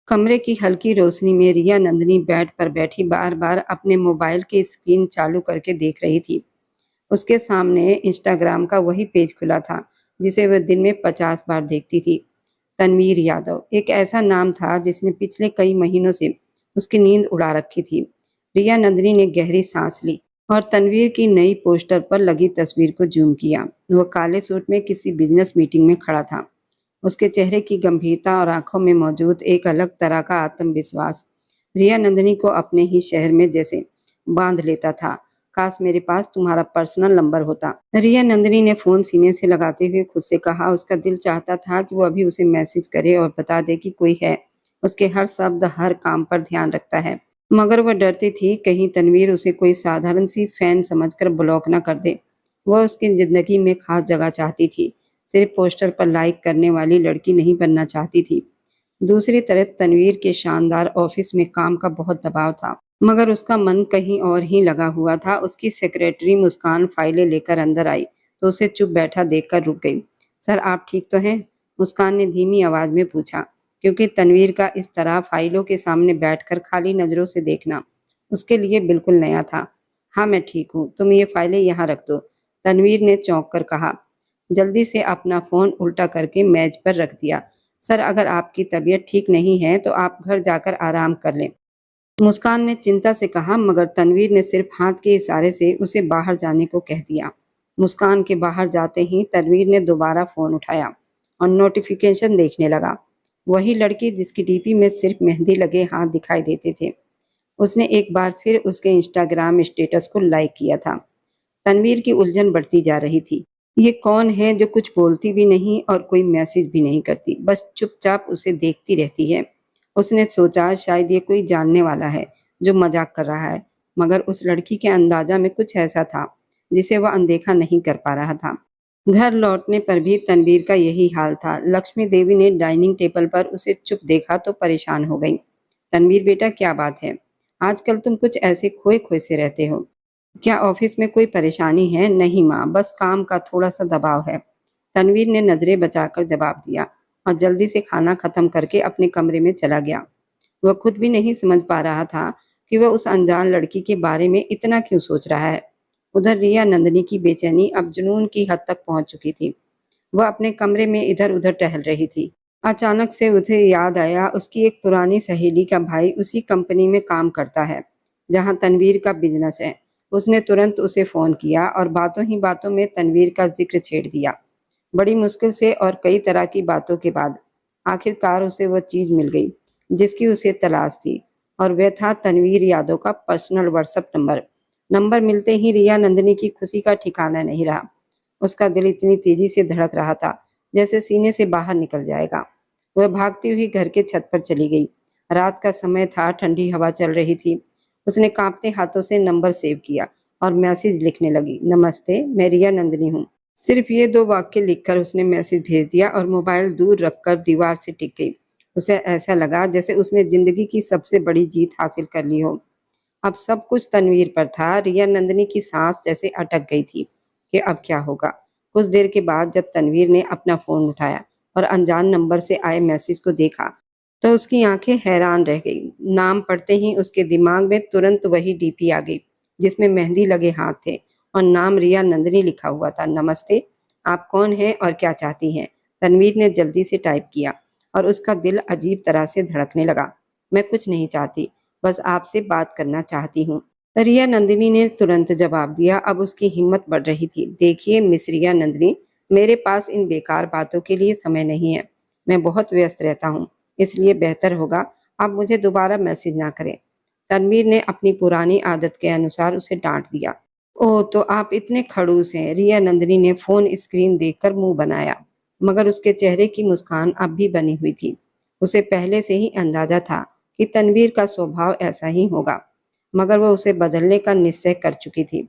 कमरे की हल्की रोशनी में रिया नंदिनी बेड पर बैठी बार बार अपने मोबाइल की स्क्रीन चालू करके देख रही थी। उसके सामने इंस्टाग्राम का वही पेज खुला था जिसे वह दिन में 50 बार देखती थी। तनवीर यादव एक ऐसा नाम था जिसने पिछले कई महीनों से उसकी नींद उड़ा रखी थी। रिया नंदिनी ने गहरी सांस ली और तनवीर की नई पोस्टर पर लगी तस्वीर को जूम किया। वह काले सूट में किसी बिजनेस मीटिंग में खड़ा था। उसके चेहरे की गंभीरता और आंखों में मौजूद एक अलग तरह का आत्मविश्वास रिया नंदिनी को अपने ही शहर में जैसे बांध लेता था। काश मेरे पास तुम्हारा पर्सनल नंबर होता, रिया नंदिनी ने फोन सीने से लगाते हुए खुद से कहा। उसका दिल चाहता था कि वो अभी उसे मैसेज करे और बता दे कि कोई है, उसके हर शब्द हर काम पर ध्यान रखता है। मगर वह डरती थी कहीं तनवीर उसे कोई साधारण सी फैन समझकर ब्लॉक न कर दे। वह उसकी जिंदगी में खास जगह चाहती थी, सिर्फ पोस्टर पर लाइक करने वाली लड़की नहीं बनना चाहती थी। दूसरी तरफ तनवीर के शानदार ऑफिस में काम का बहुत दबाव था, मगर उसका मन कहीं और ही लगा हुआ था। उसकी सेक्रेटरी मुस्कान फाइलें लेकर अंदर आई तो उसे चुप बैठा देखकर रुक गई। सर आप ठीक तो हैं? मुस्कान ने धीमी आवाज में पूछा, क्योंकि तनवीर का इस तरह फाइलों के सामने बैठकर खाली नजरों से देखना उसके लिए बिल्कुल नया था। हाँ मैं ठीक हूँ, तुम ये फाइलें यहाँ रख दो, तनवीर ने चौंक कर कहा। जल्दी से अपना फोन उल्टा करके मेज पर रख दिया। सर अगर आपकी तबीयत ठीक नहीं है तो आप घर जाकर आराम कर लें, मुस्कान ने चिंता से कहा। मगर तनवीर ने सिर्फ हाथ के इशारे से उसे बाहर जाने को कह दिया। मुस्कान के बाहर जाते ही तनवीर ने दोबारा फोन उठाया और नोटिफिकेशन देखने लगा। वही लड़की जिसकी डीपी में सिर्फ मेहंदी लगे हाथ दिखाई देते थे। उसने एक बार फिर उसके इंस्टाग्राम स्टेटस को लाइक किया था। तनवीर की उलझन बढ़ती जा रही थी। ये कौन है जो कुछ बोलती भी नहीं और कोई मैसेज भी नहीं करती, बस चुपचाप उसे देखती रहती है। उसने सोचा शायद ये कोई जानने वाला है जो मजाक कर रहा है, मगर उस लड़की के अंदाजा में कुछ ऐसा था जिसे वह अनदेखा नहीं कर पा रहा था। घर लौटने पर भी तनवीर का यही हाल था। लक्ष्मी देवी ने डाइनिंग टेबल पर उसे चुप देखा तो परेशान हो गई। तनवीर बेटा क्या बात है, आजकल तुम कुछ ऐसे खोए खोए से रहते हो? क्या ऑफिस में कोई परेशानी है? नहीं माँ, बस काम का थोड़ा सा दबाव है, तनवीर ने नजरें बचाकर जवाब दिया और जल्दी से खाना खत्म करके अपने कमरे में चला गया। वह खुद भी नहीं समझ पा रहा था कि वह उस अनजान लड़की के बारे में इतना क्यों सोच रहा है। उधर रिया नंदिनी की बेचैनी अब जुनून की हद तक पहुंच चुकी थी। वह अपने कमरे में इधर उधर टहल रही थी। अचानक से उसे याद आया उसकी एक पुरानी सहेली का भाई उसी कंपनी में काम करता है जहां तनवीर का बिजनेस है। उसने तुरंत उसे फोन किया और बातों ही बातों में तनवीर का जिक्र छेड़ दिया। बड़ी मुश्किल से और कई तरह की बातों के बाद आखिरकार उसे वह चीज मिल गई जिसकी उसे तलाश थी, और वह था तनवीर यादव का पर्सनल व्हाट्सएप नंबर। नंबर मिलते ही रिया नंदिनी की खुशी का ठिकाना नहीं रहा। उसका दिल इतनी तेजी से धड़क रहा था जैसे सीने से बाहर निकल जाएगा। वह भागती हुई घर के छत पर चली गई। रात का समय था, ठंडी हवा चल रही थी। उसने कांपते हाथों से नंबर सेव किया और मैसेज लिखने लगी, नमस्ते मैं रिया नंदिनी हूँ। सिर्फ ये दो वाक्य लिखकर उसने मैसेज भेज दिया और मोबाइल दूर रखकर दीवार से टिक गई। उसे ऐसा लगा जैसे उसने जिंदगी की सबसे बड़ी जीत हासिल कर ली हो। अब सब कुछ तनवीर पर था। रिया नंदिनी की सांस जैसे अटक गई थी कि अब क्या होगा। कुछ देर के बाद जब तनवीर ने अपना फोन उठाया और अनजान नंबर से आए मैसेज को देखा तो उसकी आंखें हैरान रह गई। नाम पढ़ते ही उसके दिमाग में तुरंत वही डीपी आ गई जिसमें मेहंदी लगे हाथ थे और नाम रिया नंदिनी लिखा हुआ था। नमस्ते, आप कौन हैं और क्या चाहती हैं? तनवीर ने जल्दी से टाइप किया और उसका दिल अजीब तरह से धड़कने लगा। मैं कुछ नहीं चाहती, बस आपसे बात करना चाहती हूँ, रिया नंदिनी ने तुरंत जवाब दिया। अब उसकी हिम्मत बढ़ रही थी। देखिए मिस रिया नंदिनी, मेरे पास इन बेकार बातों के लिए समय नहीं है। मैं बहुत व्यस्त रहता हूँ, इसलिए बेहतर होगा आप मुझे दोबारा मैसेज ना करें। तनवीर ने अपनी पुरानी आदत के अनुसार उसे डांट दिया। ओह तो आप इतने खड़ूस हैं, रिया नंदिनी ने फोन स्क्रीन देखकर मुंह बनाया, मगर उसके चेहरे की मुस्कान अब भी बनी हुई थी। उसे पहले से ही अंदाजा था कि तनवीर का स्वभाव ऐसा ही होगा, मगर वह उसे बदलने का निश्चय कर चुकी थी।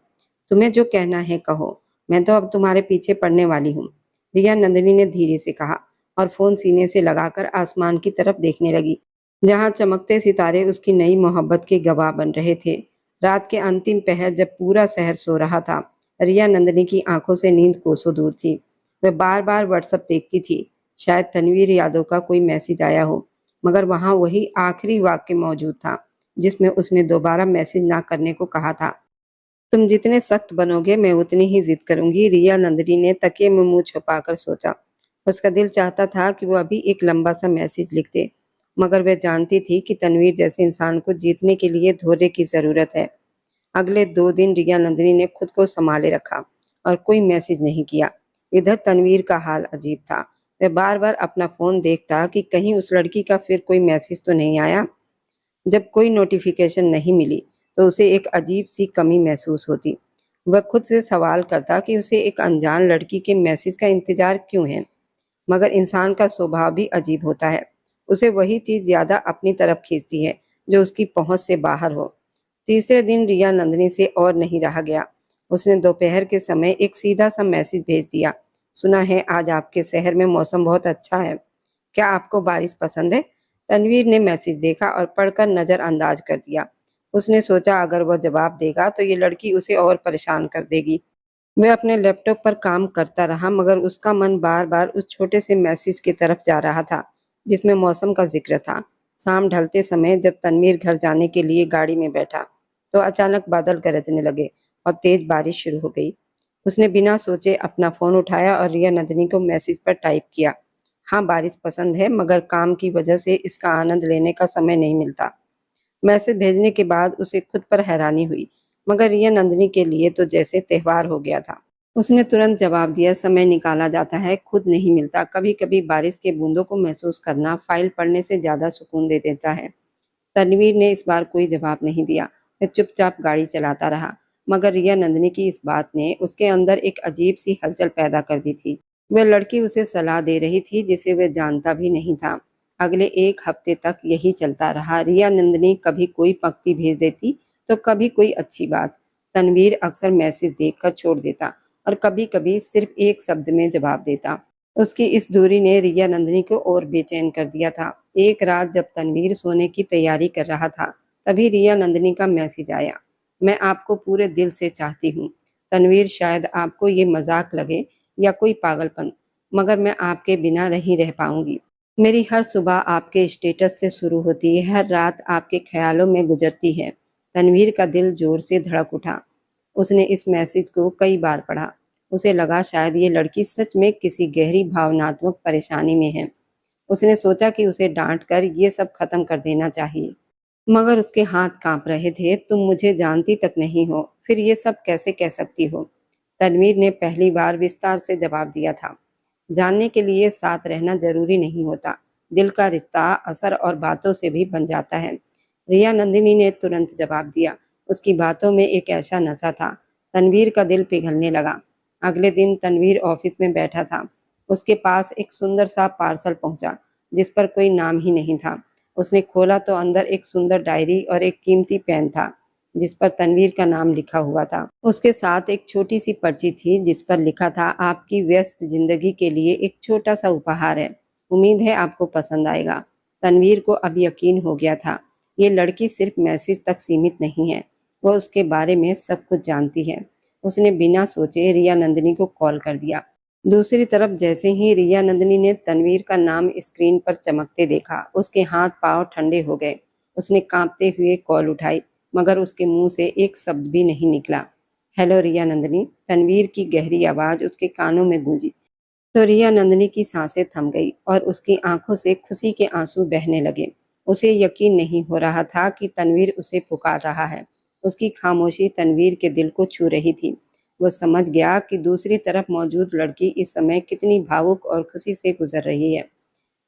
तुम्हें जो कहना है कहो, मैं तो अब तुम्हारे पीछे पड़ने वाली हूँ, रिया नंदिनी ने धीरे से कहा और फोन सीने से लगाकर आसमान की तरफ देखने लगी जहां चमकते सितारे उसकी नई मोहब्बत के गवाह बन रहे थे। रात के अंतिम पहर जब पूरा शहर सो रहा था, रिया नंदिनी की आंखों से नींद कोसों दूर थी। वह बार बार व्हाट्सएप देखती थी, शायद तनवीर यादव का कोई मैसेज आया हो। मगर वहाँ वही आखिरी वाक्य मौजूद था, जिसमें उसने दोबारा मैसेज ना करने को कहा था। तुम जितने सख्त बनोगे मैं उतनी ही जिद करूंगी, रिया नंदिनी ने तकिए में मुंह छुपाकर सोचा। उसका दिल चाहता था कि वो अभी एक लंबा सा मैसेज लिख दे, मगर वह जानती थी कि तनवीर जैसे इंसान को जीतने के लिए धैर्य की जरूरत है। अगले 2 दिन रिया नंदिनी ने खुद को संभाले रखा और कोई मैसेज नहीं किया। इधर तनवीर का हाल अजीब था। वह बार बार अपना फोन देखता कि कहीं उस लड़की का फिर कोई मैसेज तो नहीं आया। जब कोई नोटिफिकेशन नहीं मिली तो उसे एक अजीब सी कमी महसूस होती। वह खुद से सवाल करता कि उसे एक अनजान लड़की के मैसेज का इंतजार क्यों है। मगर इंसान का स्वभाव भी अजीब होता है। उसे वही चीज ज्यादा अपनी तरफ खींचती है जो उसकी पहुंच से बाहर हो। तीसरे दिन रिया नंदिनी से और नहीं रहा गया। उसने दोपहर के समय एक सीधा सा मैसेज भेज दिया। सुना है आज आपके शहर में मौसम बहुत अच्छा है, क्या आपको बारिश पसंद है? तनवीर ने मैसेज देखा और पढ़कर नजरअंदाज कर दिया। उसने सोचा अगर वह जवाब देगा तो ये लड़की उसे और परेशान कर देगी। वह अपने लैपटॉप पर काम करता रहा, मगर उसका मन बार बार उस छोटे से मैसेज की तरफ जा रहा था जिसमें मौसम का जिक्र था। शाम ढलते समय जब तनवीर घर जाने के लिए गाड़ी में बैठा तो अचानक बादल गरजने लगे और तेज बारिश शुरू हो गई। उसने बिना सोचे अपना फोन उठाया और रिया नंदिनी को मैसेज पर टाइप किया। हाँ, बारिश पसंद है, मगर काम की वजह से इसका आनंद लेने का समय नहीं मिलता। मैसेज भेजने के बाद उसे खुद पर हैरानी हुई, मगर रिया नंदिनी के लिए तो जैसे त्योहार हो गया था। उसने तुरंत जवाब दिया, समय निकाला जाता है, खुद नहीं मिलता। कभी कभी बारिश के बूंदों को महसूस करना फाइल पढ़ने से ज्यादा सुकून दे देता है। तनवीर ने इस बार कोई जवाब नहीं दिया। वह चुपचाप गाड़ी चलाता रहा, मगर रिया नंदिनी की इस बात ने उसके अंदर एक अजीब सी हलचल पैदा कर दी थी। वह लड़की उसे सलाह दे रही थी जिसे वह जानता भी नहीं था। अगले 1 हफ्ते तक यही चलता रहा। रिया नंदिनी कभी कोई पंक्ति भेज देती तो कभी कोई अच्छी बात। तनवीर अक्सर मैसेज देखकर छोड़ देता और कभी कभी सिर्फ एक शब्द में जवाब देता। उसकी इस दूरी ने रिया नंदिनी को और बेचैन कर दिया था। एक रात जब तनवीर सोने की तैयारी कर रहा था, तभी रिया नंदिनी का मैसेज आया। मैं आपको पूरे दिल से चाहती हूँ तनवीर, शायद आपको ये मजाक लगे या कोई पागलपन, मगर मैं आपके बिना नहीं रह पाऊंगी। मेरी हर सुबह आपके स्टेटस से शुरू होती है, हर रात आपके ख्यालों में गुजरती है। तनवीर का दिल जोर से धड़क उठा। उसने इस मैसेज को कई बार पढ़ा। उसे लगा शायद ये लड़की सच में किसी गहरी भावनात्मक परेशानी में है। उसने सोचा कि उसे डांट कर ये सब खत्म कर देना चाहिए, मगर उसके हाथ कांप रहे थे। तुम मुझे जानती तक नहीं हो, फिर ये सब कैसे कह सकती हो? तनवीर ने पहली बार विस्तार से जवाब दिया था। जानने के लिए साथ रहना जरूरी नहीं होता। दिल का रिश्ता असर और बातों से भी बन जाता है। रिया नंदिनी ने तुरंत जवाब दिया। उसकी बातों में एक ऐसा नशा था, तनवीर का दिल पिघलने लगा। अगले दिन तनवीर ऑफिस में बैठा था। उसके पास एक सुंदर सा पार्सल पहुंचा जिस पर कोई नाम ही नहीं था। उसने खोला तो अंदर एक सुंदर डायरी और एक कीमती पेन था जिस पर तनवीर का नाम लिखा हुआ था। उसके साथ एक छोटी सी पर्ची थी जिस पर लिखा था, आपकी व्यस्त जिंदगी के लिए एक छोटा सा उपहार है, उम्मीद है आपको पसंद आएगा। तनवीर को अब यकीन हो गया था, ये लड़की सिर्फ मैसेज तक सीमित नहीं है, वह उसके बारे में सब कुछ जानती है। उसने बिना सोचे रिया नंदिनी को कॉल कर दिया। दूसरी तरफ जैसे ही रिया नंदिनी ने तनवीर का नाम स्क्रीन पर चमकते देखा, उसके हाथ पांव ठंडे हो गए। उसने कांपते हुए कॉल उठाई, मगर उसके मुंह से एक शब्द भी नहीं निकला। हेलो रिया नंदिनी, तनवीर की गहरी आवाज उसके कानों में गूंजी। तो रिया नंदिनी की सांसें थम गई और उसकी आंखों से खुशी के आंसू बहने लगे। उसे यकीन नहीं हो रहा था कि तनवीर उसे पुकार रहा है। उसकी खामोशी तनवीर के दिल को छू रही थी। वह समझ गया कि दूसरी तरफ मौजूद लड़की इस समय कितनी भावुक और खुशी से गुजर रही है।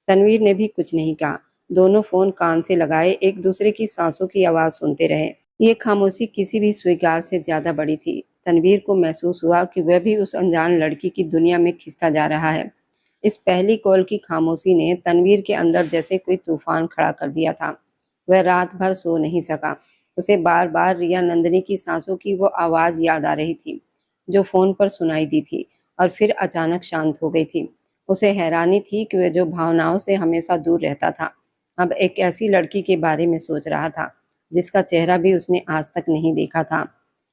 तनवीर ने भी कुछ नहीं कहा। दोनों फोन कान से लगाए एक दूसरे की सांसों की आवाज सुनते रहे। ये खामोशी किसी भी स्वीकार से ज्यादा बड़ी थी। तनवीर को महसूस हुआ कि वह भी उस अनजान लड़की की दुनिया में खिंचता जा रहा है। इस पहली कॉल की खामोशी ने तनवीर के अंदर जैसे कोई तूफान खड़ा कर दिया था। वह रात भर सो नहीं सका। उसे बार बार रिया नंदिनी की सांसों की वो आवाज याद आ रही थी जो फोन पर सुनाई दी थी और फिर अचानक शांत हो गई थी। उसे हैरानी थी कि वह जो भावनाओं से हमेशा दूर रहता था, अब एक ऐसी लड़की के बारे में सोच रहा था जिसका चेहरा भी उसने आज तक नहीं देखा था।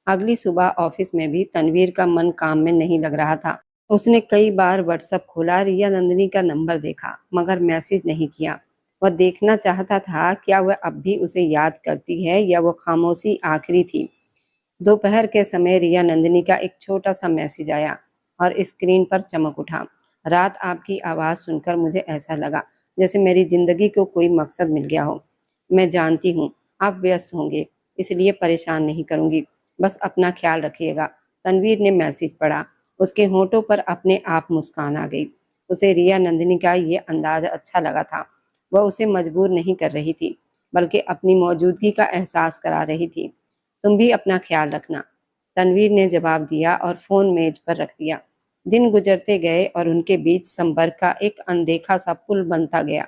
अगली सुबह ऑफिस में भी तनवीर का मन काम में नहीं लग रहा था। उसने कई बार व्हाट्सएप खोला, रिया नंदिनी का नंबर देखा, मगर मैसेज नहीं किया। वह देखना चाहता था क्या वह अब भी उसे याद करती है या वो खामोशी आखिरी थी। दोपहर के समय रिया नंदिनी का एक छोटा सा मैसेज आया और स्क्रीन पर चमक उठा। रात आपकी आवाज़ सुनकर मुझे ऐसा लगा जैसे मेरी जिंदगी को कोई मकसद मिल गया हो। मैं जानती हूँ आप व्यस्त होंगे, इसलिए परेशान नहीं करूंगी। बस अपना ख्याल रखिएगा। तनवीर ने मैसेज पढ़ा। उसके होठों पर अपने आप मुस्कान आ गई। उसे रिया नंदिनी का ये अंदाज अच्छा लगा था। वह उसे मजबूर नहीं कर रही थी, बल्कि अपनी मौजूदगी का एहसास करा रही थी। तुम भी अपना ख्याल रखना, तनवीर ने जवाब दिया और फोन मेज पर रख दिया। दिन गुजरते गए और उनके बीच संपर्क का एक अनदेखा सा पुल बनता गया।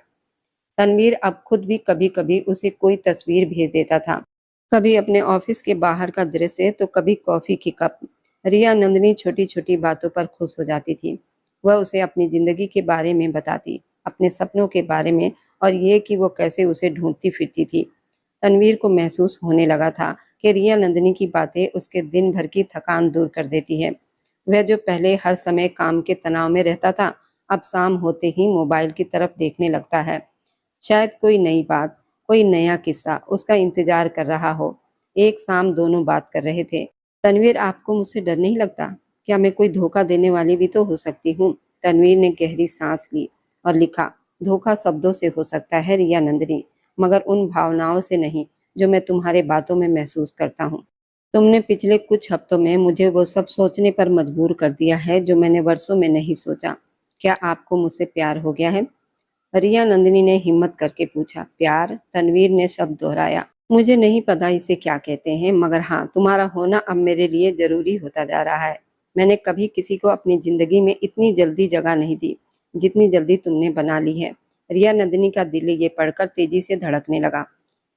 तनवीर अब खुद भी कभी कभी उसे कोई तस्वीर भेज देता था, कभी अपने ऑफिस के बाहर का दृश्य तो कभी कॉफी की कप। रिया नंदिनी छोटी छोटी बातों पर खुश हो जाती थी। वह उसे अपनी जिंदगी के बारे में बताती, अपने सपनों के बारे में, और ये कि वो कैसे उसे ढूंढती फिरती थी। तनवीर को महसूस होने लगा था कि रिया नंदिनी की बातें उसके दिन भर की थकान दूर कर देती है। वह जो पहले हर समय काम के तनाव में रहता था, अब शाम होते ही मोबाइल की तरफ देखने लगता है। शायद कोई नई बात, कोई नया किस्सा उसका इंतजार कर रहा हो। एक शाम दोनों बात कर रहे थे। तनवीर, आपको मुझसे डर नहीं लगता? क्या मैं कोई धोखा देने वाली भी तो हो सकती हूँ? तनवीर ने गहरी सांस ली और लिखा, धोखा शब्दों से हो सकता है रिया नंदिनी, मगर उन भावनाओं से नहीं जो मैं तुम्हारे बातों में महसूस करता हूँ। तुमने पिछले कुछ हफ्तों में मुझे वो सब सोचने पर मजबूर कर दिया है जो मैंने वर्षों में नहीं सोचा। क्या आपको मुझसे प्यार हो गया है? रिया नंदिनी ने हिम्मत करके पूछा। प्यार? तनवीर ने शब्द दोहराया। मुझे नहीं पता इसे क्या कहते हैं, मगर हाँ, तुम्हारा होना अब मेरे लिए जरूरी होता जा रहा है। मैंने कभी किसी को अपनी जिंदगी में इतनी जल्दी जगह नहीं दी जितनी जल्दी तुमने बना ली है। रिया नंदिनी का दिल ये पढ़कर तेजी से धड़कने लगा।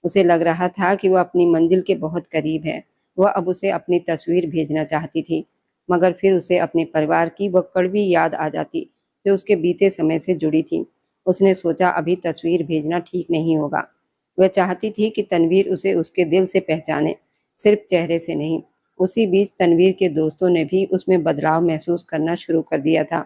उसे लग रहा था कि वह अपनी मंजिल के बहुत करीब है। वह अब उसे अपनी तस्वीर भेजना चाहती थी, मगर फिर उसे अपने परिवार की वह कड़वी याद आ जाती जो उसके बीते समय से जुड़ी थी। उसने सोचा अभी तस्वीर भेजना ठीक नहीं होगा। वह चाहती थी कि तनवीर उसे उसके दिल से पहचाने, सिर्फ चेहरे से नहीं। उसी बीच तनवीर के दोस्तों ने भी उसमें बदलाव महसूस करना शुरू कर दिया था।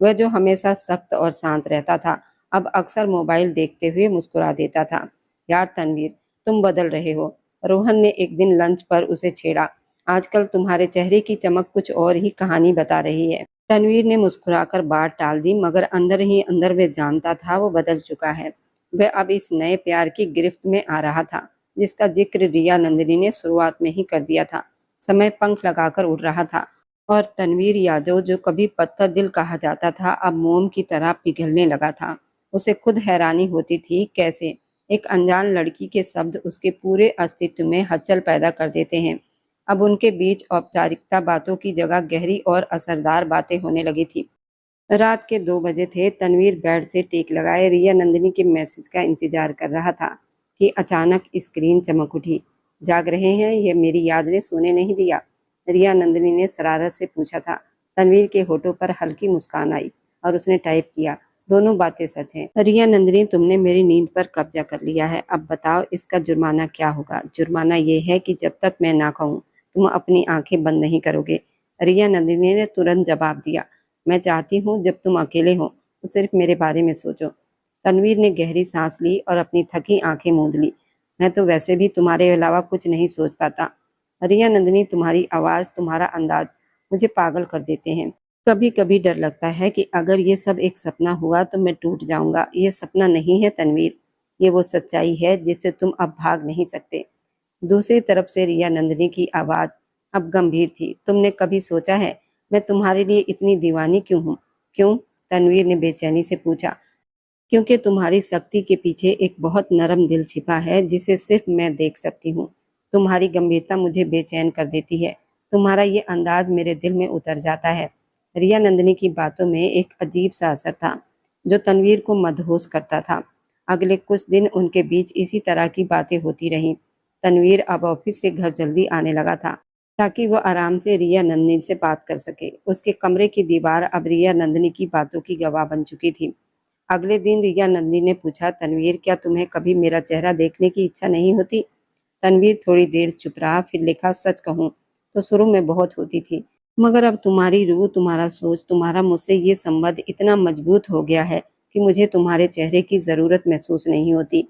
वह जो हमेशा सख्त और शांत रहता था, अब अक्सर मोबाइल देखते हुए मुस्कुरा देता था। यार तनवीर, तुम बदल रहे हो, रोहन ने एक दिन लंच पर उसे छेड़ा। आजकल तुम्हारे चेहरे की चमक कुछ और ही कहानी बता रही है। तनवीर ने मुस्कुराकर बात टाल दी, मगर अंदर ही अंदर वह जानता था वो बदल चुका है। वह अब इस नए प्यार की गिरफ्त में आ रहा था जिसका जिक्र रिया नंदिनी ने शुरुआत में ही कर दिया था। समय पंख लगाकर उड़ रहा था और तनवीर यादव, जो कभी पत्थर दिल कहा जाता था, अब मोम की तरह पिघलने लगा था। उसे खुद हैरानी होती थी कैसे एक अनजान लड़की के शब्द उसके पूरे अस्तित्व में हलचल पैदा कर देते हैं। अब उनके बीच औपचारिकता बातों की जगह गहरी और असरदार बातें होने लगी थी। रात के 2 बजे थे। तनवीर बेड से टेक लगाए रिया नंदिनी के मैसेज का इंतजार कर रहा था कि अचानक स्क्रीन चमक उठी। जाग रहे हैं? यह मेरी याद ने सोने नहीं दिया, रिया नंदिनी ने शरारत से पूछा था। तनवीर के होठों पर हल्की मुस्कान आई और उसने टाइप किया, दोनों बातें सच हैं। रिया नंदिनी, तुमने मेरी नींद पर कब्जा कर लिया है। अब बताओ इसका जुर्माना क्या होगा? जुर्माना ये है कि जब तक मैं ना कहूँ तुम अपनी आंखें बंद नहीं करोगे, रिया नंदिनी ने तुरंत जवाब दिया। मैं चाहती हूँ जब तुम अकेले हो तो सिर्फ मेरे बारे में सोचो। तनवीर ने गहरी सांस ली और अपनी थकी आंखें मूंद ली। मैं तो वैसे भी तुम्हारे अलावा कुछ नहीं सोच पाता। रिया नंदिनी, तुम्हारी आवाज़, तुम्हारा अंदाज मुझे पागल कर देते हैं। कभी कभी डर लगता है कि अगर ये सब एक सपना हुआ तो मैं टूट जाऊंगा। ये सपना नहीं है तनवीर, ये वो सच्चाई है जिससे तुम अब भाग नहीं सकते। दूसरी तरफ से रिया नंदिनी की आवाज़ अब गंभीर थी। तुमने कभी सोचा है मैं तुम्हारे लिए इतनी दीवानी क्यों हूँ? क्यों? तनवीर ने बेचैनी से पूछा। क्योंकि तुम्हारी शक्ति के पीछे एक बहुत नरम दिल छिपा है जिसे सिर्फ मैं देख सकती हूँ। तुम्हारी गंभीरता मुझे बेचैन कर देती है। तुम्हारा ये अंदाज मेरे दिल में उतर जाता है। रिया नंदिनी की बातों में एक अजीब सा असर था जो तनवीर को मदहोश करता था। अगले कुछ दिन उनके बीच इसी तरह की बातें होती रहीं। तनवीर अब ऑफिस से घर जल्दी आने लगा था ताकि वह आराम से रिया नंदिनी से बात कर सके। उसके कमरे की दीवार अब रिया नंदिनी की बातों की गवाह बन चुकी थी। अगले दिन रिया नंदिनी ने पूछा, तनवीर, क्या तुम्हें कभी मेरा चेहरा देखने की इच्छा नहीं होती? तनवीर थोड़ी देर चुप रहा, फिर लिखा, सच कहूँ तो शुरू में बहुत होती थी, मगर अब तुम्हारी रूह, तुम्हारा सोच, तुम्हारा मुझसे ये संबंध इतना मजबूत हो गया है कि मुझे तुम्हारे चेहरे की ज़रूरत महसूस नहीं होती।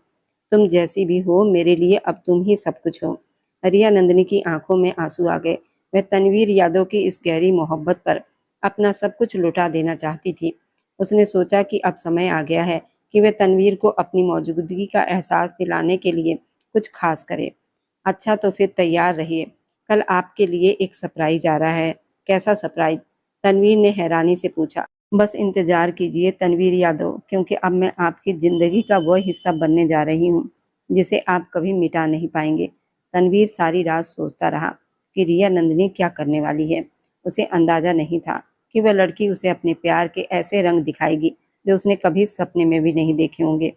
तुम जैसी भी हो, मेरे लिए अब तुम ही सब कुछ हो। रिया नंदिनी की आंखों में आंसू आ गए। वह तनवीर यादव की इस गहरी मोहब्बत पर अपना सब कुछ लुटा देना चाहती थी। उसने सोचा कि अब समय आ गया है कि वह तनवीर को अपनी मौजूदगी का एहसास दिलाने के लिए कुछ खास करे। अच्छा, तो फिर तैयार रहिए, कल आपके लिए एक सरप्राइज आ रहा है। कैसा सरप्राइज? तनवीर ने हैरानी से पूछा। बस इंतजार कीजिए तनवीर यादव, क्योंकि अब मैं आपकी जिंदगी का वह हिस्सा बनने जा रही हूँ जिसे आप कभी मिटा नहीं पाएंगे। तनवीर सारी रात सोचता रहा कि रिया नंदिनी क्या करने वाली है। उसे अंदाजा नहीं था कि वह लड़की उसे अपने प्यार के ऐसे रंग दिखाएगी जो उसने कभी सपने में भी नहीं देखे होंगे।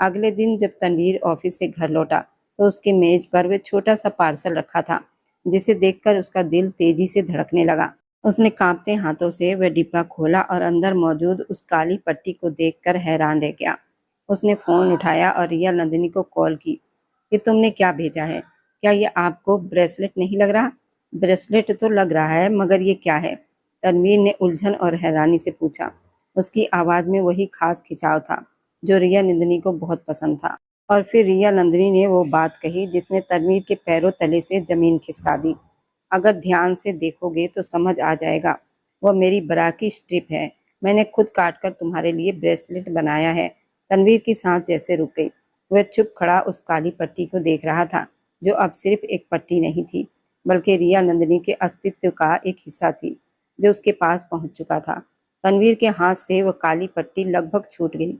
अगले दिन जब तनवीर ऑफिस से घर लौटा तो उसके मेज पर वह छोटा सा पार्सल रखा था, जिसे देखकर उसका दिल तेजी से धड़कने लगा। उसने कांपते हाथों से वह डिब्बा खोला और अंदर मौजूद उस काली पट्टी को देखकर हैरान रह गया। उसने फोन उठाया और रिया नंदिनी को कॉल की कि तुमने क्या भेजा है? क्या ये आपको ब्रेसलेट नहीं लग रहा? ब्रेसलेट तो लग रहा है, मगर ये क्या है? तनवीर ने उलझन और हैरानी से पूछा। उसकी आवाज में वही खास खिंचाव था जो रिया नंदिनी को बहुत पसंद था। और फिर रिया नंदिनी ने वो बात कही जिसने तनवीर के पैरों तले से जमीन खिसका दी। अगर ध्यान से देखोगे तो समझ आ जाएगा, वह मेरी बरा की स्ट्रिप है। मैंने खुद काट कर तुम्हारे लिए ब्रेसलेट बनाया है। तनवीर की सांस जैसे रुक गई। वह चुप खड़ा उस काली पट्टी को देख रहा था, जो अब सिर्फ एक पट्टी नहीं थी, बल्कि रिया नंदिनी के अस्तित्व का एक हिस्सा थी जो उसके पास पहुंच चुका था। तनवीर के हाथ से वह काली पट्टी लगभग छूट गई।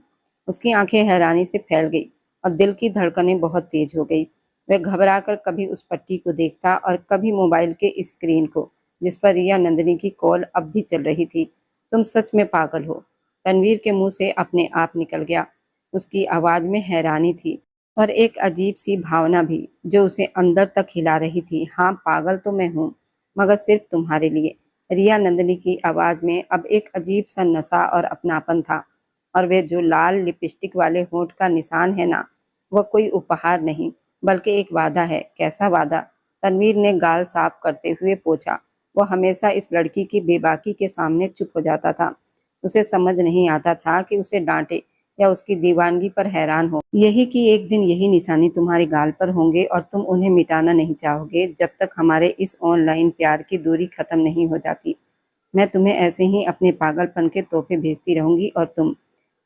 उसकी आंखें हैरानी से फैल गई और दिल की धड़कनें बहुत तेज हो गई। वह घबराकर कभी उस पट्टी को देखता और कभी मोबाइल के स्क्रीन को, जिस पर रिया नंदिनी की कॉल अब भी चल रही थी। तुम सच में पागल हो? तनवीर के मुंह से अपने आप निकल गया। उसकी आवाज में हैरानी थी और एक अजीब सी भावना भी जो उसे अंदर तक हिला रही थी। हाँ, पागल तो मैं हूँ, मगर सिर्फ तुम्हारे लिए। रिया नंदिनी की आवाज में अब एक अजीब सा नशा और अपनापन था। और वे जो लाल लिपस्टिक वाले होंठ का निशान है ना, वह कोई उपहार नहीं, बल्कि एक वादा है। कैसा वादा? तनवीर ने गाल साफ करते हुए पूछा। वह हमेशा इस लड़की की बेबाकी के सामने चुप हो जाता था। उसे समझ नहीं आता था कि उसे डांटे या उसकी दीवानगी पर हैरान हो। यही कि एक दिन यही निशानी तुम्हारे गाल पर होंगे और तुम उन्हें मिटाना नहीं चाहोगे जब तक हमारे इस ऑनलाइन प्यार की दूरी खत्म नहीं हो जाती। मैं तुम्हें ऐसे ही अपने पागलपन के तोहफे भेजती रहूंगी और तुम।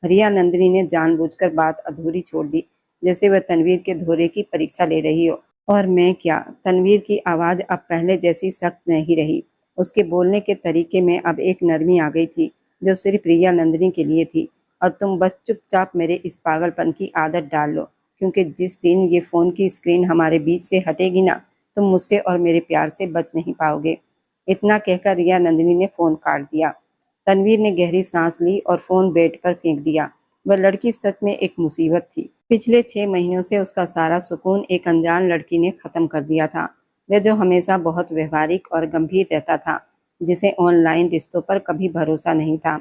रिया नंदिनी ने जानबूझकर बात अधूरी छोड़ दी, जैसे वह तनवीर के धोरे की परीक्षा ले रही हो। और मैं क्या? तनवीर की आवाज अब पहले जैसी सख्त नहीं रही। उसके बोलने के तरीके में अब एक नरमी आ गई थी जो सिर्फ रिया नंदिनी के लिए थी। और तुम बस चुपचाप मेरे इस पागलपन की आदत डाल लो, क्योंकि जिस दिन ये फोन की स्क्रीन हमारे बीच से हटेगी ना, तुम मुझसे और मेरे प्यार से बच नहीं पाओगे। इतना कहकर रिया नंदिनी ने फोन काट दिया। तनवीर ने गहरी सांस ली और फोन बेड पर फेंक दिया। वह लड़की सच में एक मुसीबत थी। पिछले 6 महीनों से उसका सारा सुकून एक अनजान लड़की ने खत्म कर दिया था। वह जो हमेशा बहुत व्यवहारिक और गंभीर रहता था, जिसे ऑनलाइन रिश्तों पर कभी भरोसा नहीं था,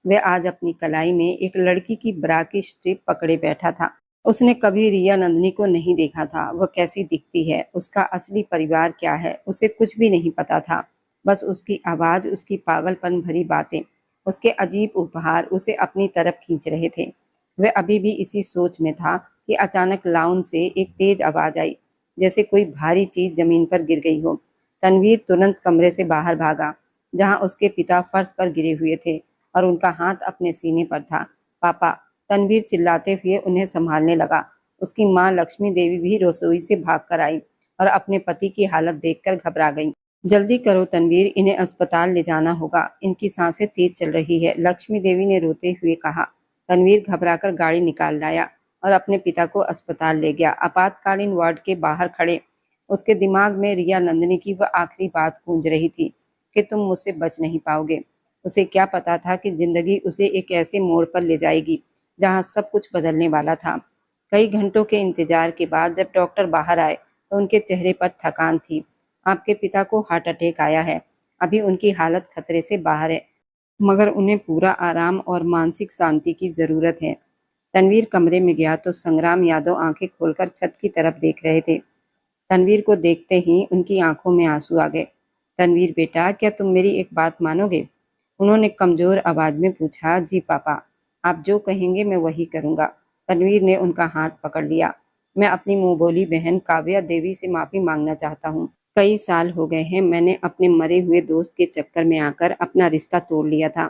वह आज अपनी कलाई में एक लड़की की ब्रा की स्ट्रिप पकड़े बैठा था। उसने कभी रिया नंदिनी को नहीं देखा था। वह कैसी दिखती है, उसका असली परिवार क्या है, उसे कुछ भी नहीं पता था। बस उसकी आवाज, उसकी पागलपन भरी बातें, उसके अजीब उपहार उसे अपनी तरफ खींच रहे थे। वह अभी भी इसी सोच में था कि अचानक लाउंज से एक तेज आवाज आई, जैसे कोई भारी चीज जमीन पर गिर गई हो। तनवीर तुरंत कमरे से बाहर भागा, जहां उसके पिता फर्श पर गिरे हुए थे और उनका हाथ अपने सीने पर था। पापा! तनवीर चिल्लाते हुए उन्हें संभालने लगा। उसकी माँ लक्ष्मी देवी भी रसोई से भागकर आई और अपने पति की हालत देखकर घबरा गई। जल्दी करो तनवीर, इन्हें अस्पताल ले जाना होगा, इनकी सांसें तेज चल रही है, लक्ष्मी देवी ने रोते हुए कहा। तनवीर घबराकर गाड़ी निकाल लाया और अपने पिता को अस्पताल ले गया। आपातकालीन वार्ड के बाहर खड़े उसके दिमाग में रिया नंदिनी की वह आखिरी बात गूंज रही थी कि तुम मुझसे बच नहीं पाओगे। उसे क्या पता था कि जिंदगी उसे एक ऐसे मोड़ पर ले जाएगी जहां सब कुछ बदलने वाला था। कई घंटों के इंतजार के बाद जब डॉक्टर बाहर आए तो उनके चेहरे पर थकान थी। आपके पिता को हार्ट अटैक आया है। अभी उनकी हालत खतरे से बाहर है, मगर उन्हें पूरा आराम और मानसिक शांति की जरूरत है। तनवीर कमरे में गया तो संग्राम यादव आंखें खोलकर छत की तरफ देख रहे थे। तनवीर को देखते ही उनकी आंखों में आंसू आ गए। तनवीर बेटा, क्या तुम मेरी एक बात मानोगे? उन्होंने कमजोर आवाज में पूछा। जी पापा। आप जो कहेंगे मैं वही करूँगा। तनवीर ने उनका हाथ पकड़ लिया। मैं अपनी मुँह बोली बहन काव्या देवी से माफ़ी मांगना चाहता हूँ। कई साल हो गए हैं मैंने अपने मरे हुए दोस्त के चक्कर में आकर अपना रिश्ता तोड़ लिया था।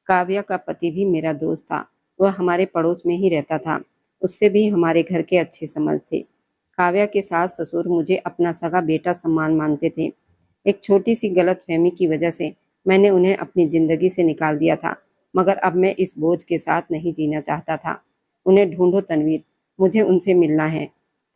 काव्या का पति भी मेरा दोस्त था। वह हमारे पड़ोस में ही रहता था। उससे भी हमारे घर के अच्छे संबंध थे। काव्या के सास ससुर मुझे अपना सगा बेटा समान मानते थे। एक छोटी सी गलतफहमी की वजह से मैंने उन्हें अपनी जिंदगी से निकाल दिया था, मगर अब मैं इस बोझ के साथ नहीं जीना चाहता था। उन्हें ढूंढो तनवीर, मुझे उनसे मिलना है।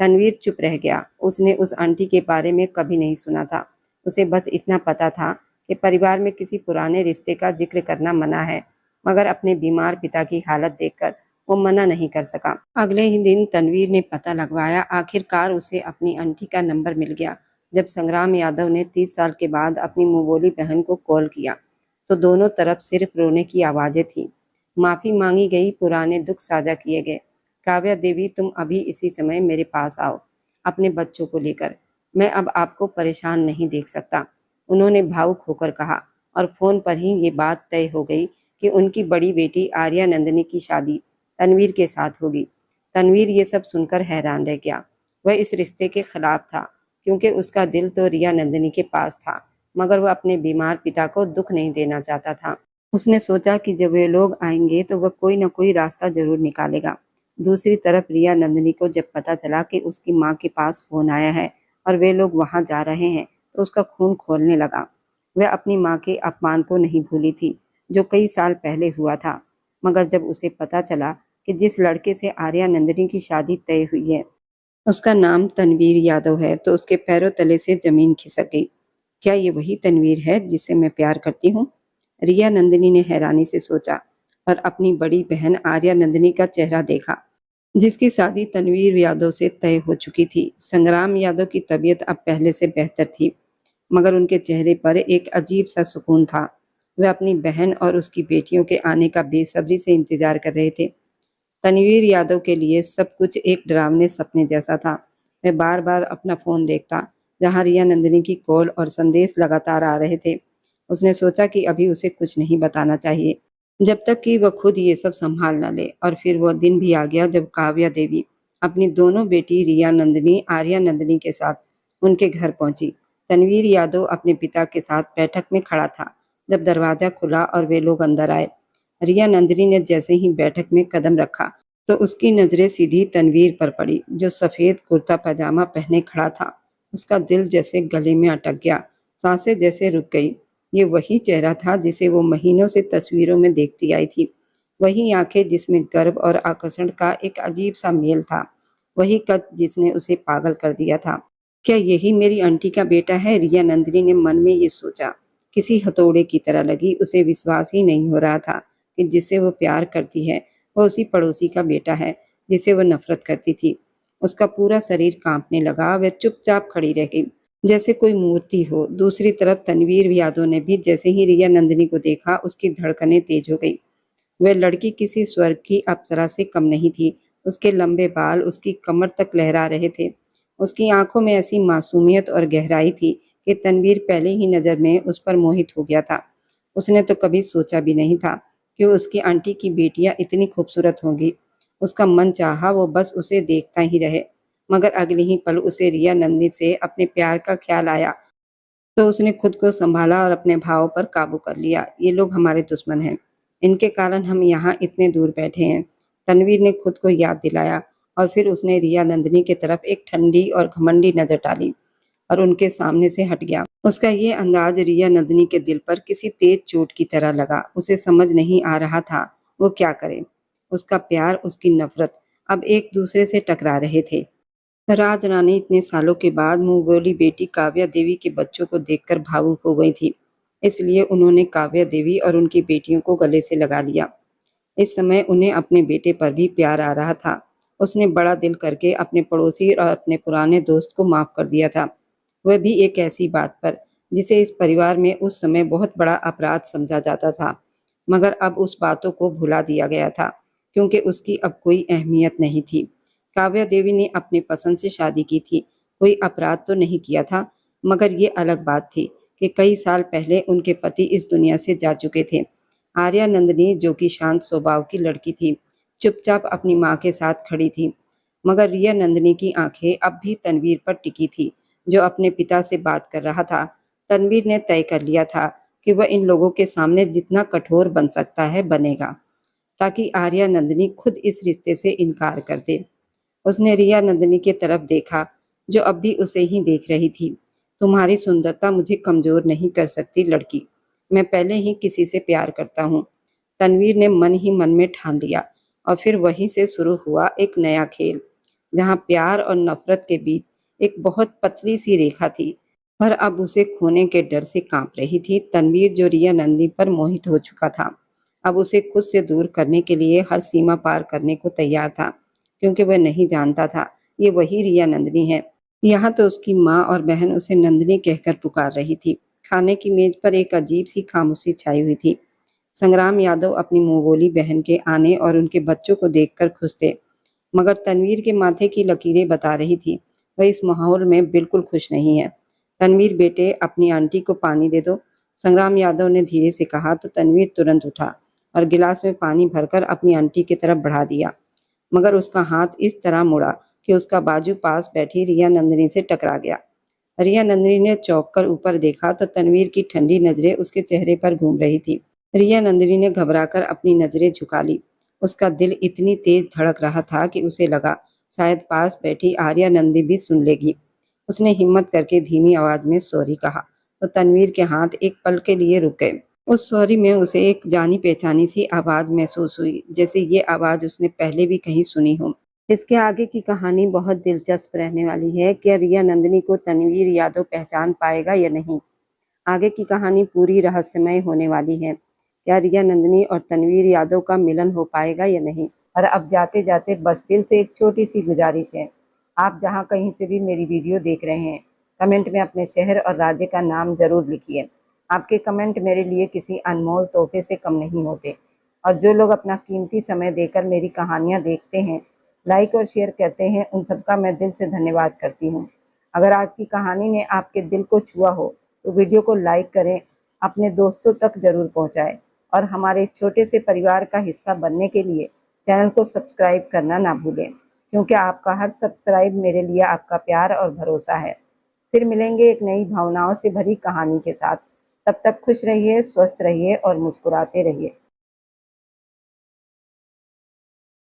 तनवीर चुप रह गया। उसने उस आंटी के बारे में कभी नहीं सुना था। उसे बस इतना पता था कि परिवार में किसी पुराने रिश्ते का जिक्र करना मना है, मगर अपने बीमार पिता की हालत देखकर वो मना नहीं कर सका। अगले ही दिन तनवीर ने पता लगवाया। आखिरकार उसे अपनी आंटी का नंबर मिल गया। जब संग्राम यादव ने 30 साल के बाद अपनी मुंहबोली बहन को कॉल किया तो दोनों तरफ सिर्फ रोने की आवाजें थी। माफी मांगी गई, पुराने दुख साझा किए गए। काव्या देवी, तुम अभी इसी समय मेरे पास आओ अपने बच्चों को लेकर। मैं अब आपको परेशान नहीं देख सकता, उन्होंने भावुक होकर कहा। और फोन पर ही ये बात तय हो गई कि उनकी बड़ी बेटी आर्या नंदिनी की शादी तनवीर के साथ होगी। तनवीर ये सब सुनकर हैरान रह गया। वह इस रिश्ते के खिलाफ था, क्योंकि उसका दिल तो रिया नंदिनी के पास था, मगर वह अपने बीमार पिता को दुख नहीं देना चाहता था। उसने सोचा कि जब वे लोग आएंगे तो वह कोई न कोई रास्ता जरूर निकालेगा। दूसरी तरफ रिया नंदिनी को जब पता चला कि उसकी माँ के पास फोन आया है और वे लोग वहां जा रहे हैं तो उसका खून खौलने लगा। वह अपनी माँ के अपमान को नहीं भूली थी जो कई साल पहले हुआ था, मगर जब उसे पता चला कि जिस लड़के से आर्या नंदिनी की शादी तय हुई है उसका नाम तनवीर यादव है तो उसके पैरों तले से जमीन खिसक गई। क्या ये वही तनवीर है जिसे मैं प्यार करती हूँ? रिया नंदिनी ने हैरानी से सोचा और अपनी बड़ी बहन आर्या नंदिनी का चेहरा देखा, जिसकी शादी तनवीर यादव से तय हो चुकी थी। संग्राम यादव की तबीयत अब पहले से बेहतर थी, मगर उनके चेहरे पर एक अजीब सा सुकून था। वे अपनी बहन और उसकी बेटियों के आने का बेसब्री से इंतजार कर रहे थे। तनवीर यादव के लिए सब कुछ एक डरावने सपने जैसा था। वह बार बार अपना फोन देखता, जहां रिया नंदिनी की कॉल और संदेश लगातार आ रहे थे। उसने सोचा कि अभी उसे कुछ नहीं बताना चाहिए जब तक कि वह खुद ये सब संभाल न ले। और फिर वह दिन भी आ गया जब काव्या देवी अपनी दोनों बेटी रिया नंदिनी आर्या नंदिनी के साथ उनके घर पहुंची। तनवीर यादव अपने पिता के साथ बैठक में खड़ा था जब दरवाजा खुला और वे लोग अंदर आए। रिया नंदिनी ने जैसे ही बैठक में कदम रखा तो उसकी नजरें सीधी तनवीर पर पड़ी, जो सफेद कुर्ता पैजामा पहने खड़ा था। उसका दिल जैसे गले में अटक गया, सांसें जैसे रुक गई। ये वही चेहरा था जिसे वो महीनों से तस्वीरों में देखती आई थी। वही आंखें जिसमें गर्व और आकर्षण का एक अजीब सा मेल था। वही कद जिसने उसे पागल कर दिया था। क्या यही मेरी आंटी का बेटा है? रिया नंदिनी ने मन में ये सोचा। किसी हथौड़े की तरह लगी। उसे विश्वास ही नहीं हो रहा था कि जिसे वो प्यार करती है वह उसी पड़ोसी का बेटा है जिसे वह नफरत करती थी। उसका पूरा शरीर कांपने लगा। वह चुपचाप खड़ी रह गई जैसे कोई मूर्ति हो। दूसरी तरफ तनवीर यादव ने भी जैसे ही रिया नंदिनी को देखा उसकी धड़कनें तेज हो गई। वह लड़की किसी स्वर्ग की अप्सरा से कम नहीं थी। उसके लंबे बाल उसकी कमर तक लहरा रहे थे। उसकी आंखों में ऐसी मासूमियत और गहराई थी कि तनवीर पहले ही नजर में उस पर मोहित हो गया था। उसने तो कभी सोचा भी नहीं था कि उसकी आंटी की बेटियां इतनी खूबसूरत होंगी। उसका मन चाहा वो बस उसे देखता ही रहे, मगर अगले ही पल उसे रिया नंदी से अपने प्यार का ख्याल आया तो उसने खुद को संभाला और अपने भावों पर काबू कर लिया। ये लोग हमारे दुश्मन हैं, इनके कारण हम यहाँ इतने दूर बैठे हैं, तनवीर ने खुद को याद दिलाया। और फिर उसने रिया नंदिनी की तरफ एक ठंडी और घमंडी नजर डाली और उनके सामने से हट गया। उसका ये अंदाज रिया नंदिनी के दिल पर किसी तेज चोट की तरह लगा। उसे समझ नहीं आ रहा था वो क्या करे। उसका प्यार, उसकी नफरत अब एक दूसरे से टकरा रहे थे। राज रानी इतने सालों के बाद मुंह बोली बेटी काव्या देवी के बच्चों को देखकर भावुक हो गई थी, इसलिए उन्होंने काव्या देवी और उनकी बेटियों को गले से लगा लिया। इस समय उन्हें अपने बेटे पर भी प्यार आ रहा था। उसने बड़ा दिल करके अपने पड़ोसी और अपने पुराने दोस्त को माफ कर दिया था, वह भी एक ऐसी बात पर जिसे इस परिवार में उस समय बहुत बड़ा अपराध समझा जाता था। मगर अब उस बातों को भुला दिया गया था, क्योंकि उसकी अब कोई अहमियत नहीं थी। काव्या देवी ने अपनी पसंद से शादी की थी, कोई अपराध तो नहीं किया था। मगर ये अलग बात थी कि कई साल पहले उनके पति इस दुनिया से जा चुके थे। आर्या नंदिनी, जो कि शांत स्वभाव की लड़की थी, चुपचाप अपनी माँ के साथ खड़ी थी। मगर रिया नंदिनी की आंखें अब भी तनवीर पर टिकी थी, जो अपने पिता से बात कर रहा था। तनवीर ने तय कर लिया था कि वह इन लोगों के सामने जितना कठोर बन सकता है बनेगा, ताकि आर्या नंदिनी खुद इस रिश्ते से इनकार कर दे। उसने रिया नंदिनी की तरफ देखा, जो अब भी उसे ही देख रही थी। तुम्हारी सुंदरता मुझे कमजोर नहीं कर सकती लड़की। मैं पहले ही किसी से प्यार करता हूँ। तनवीर ने मन ही मन में ठान लिया, और फिर वहीं से शुरू हुआ एक नया खेल, जहाँ प्यार और नफरत के बीच एक बहुत पतली सी रेखा थी। पर अब उसे खोने के डर से कांप रही थी। तनवीर, जो रिया नंदिनी पर मोहित हो चुका था, अब उसे खुद से दूर करने के लिए हर सीमा पार करने को तैयार था, क्योंकि वह नहीं जानता था ये वही रिया नंदिनी है। यहाँ तो उसकी माँ और बहन उसे नंदिनी कहकर पुकार रही थी। खाने की मेज पर एक अजीब सी खामोशी छाई हुई थी। संग्राम यादव अपनी मुंहबोली बहन के आने और उनके बच्चों को देखकर खुश थे, मगर तनवीर के माथे की लकीरें बता रही थी वह इस माहौल में बिल्कुल खुश नहीं है। तनवीर बेटे, अपनी आंटी को पानी दे दो, संग्राम यादव ने धीरे से कहा। तो तनवीर तुरंत उठा और गिलास में पानी भरकर अपनी आंटी की तरफ बढ़ा दिया, मगर उसका हाथ इस तरह मुड़ा कि उसका बाजू पास बैठी रिया नंदिनी से टकरा गया। रिया नंदिनी ने चौंक कर ऊपर देखा तो तनवीर की ठंडी नजरें उसके चेहरे पर घूम रही थी। रिया नंदिनी ने घबराकर अपनी नजरें झुका ली। उसका दिल इतनी तेज धड़क रहा था कि उसे लगा शायद पास बैठी आर्या नंदी भी सुन लेगी। उसने हिम्मत करके धीमी आवाज में सॉरी कहा, तो तनवीर के हाथ एक पल के लिए रुक गए। उस सॉरी में उसे एक जानी पहचानी सी आवाज महसूस हुई, जैसे ये आवाज उसने पहले भी कहीं सुनी हो। इसके आगे की कहानी बहुत दिलचस्प रहने वाली है। क्या रिया नंदिनी को तनवीर यादव पहचान पाएगा या नहीं? आगे की कहानी पूरी रहस्यमय होने वाली है। क्या रिया नंदिनी और तनवीर यादव का मिलन हो पाएगा या नहीं? और अब जाते जाते बस दिल से एक छोटी सी गुजारिश है, आप जहाँ कहीं से भी मेरी वीडियो देख रहे हैं, कमेंट में अपने शहर और राज्य का नाम जरूर लिखिए। आपके कमेंट मेरे लिए किसी अनमोल तोहफे से कम नहीं होते। और जो लोग अपना कीमती समय देकर मेरी कहानियाँ देखते हैं, लाइक और शेयर करते हैं, उन सबका मैं दिल से धन्यवाद करती हूँ। अगर आज की कहानी ने आपके दिल को छुआ हो तो वीडियो को लाइक करें, अपने दोस्तों तक जरूर पहुंचाएं, और हमारे इस छोटे से परिवार का हिस्सा बनने के लिए चैनल को सब्सक्राइब करना ना भूलें, क्योंकि आपका हर सब्सक्राइब मेरे लिए आपका प्यार और भरोसा है। फिर मिलेंगे एक नई भावनाओं से भरी कहानी के साथ। तब तक खुश रहिए, स्वस्थ रहिए और मुस्कुराते रहिए।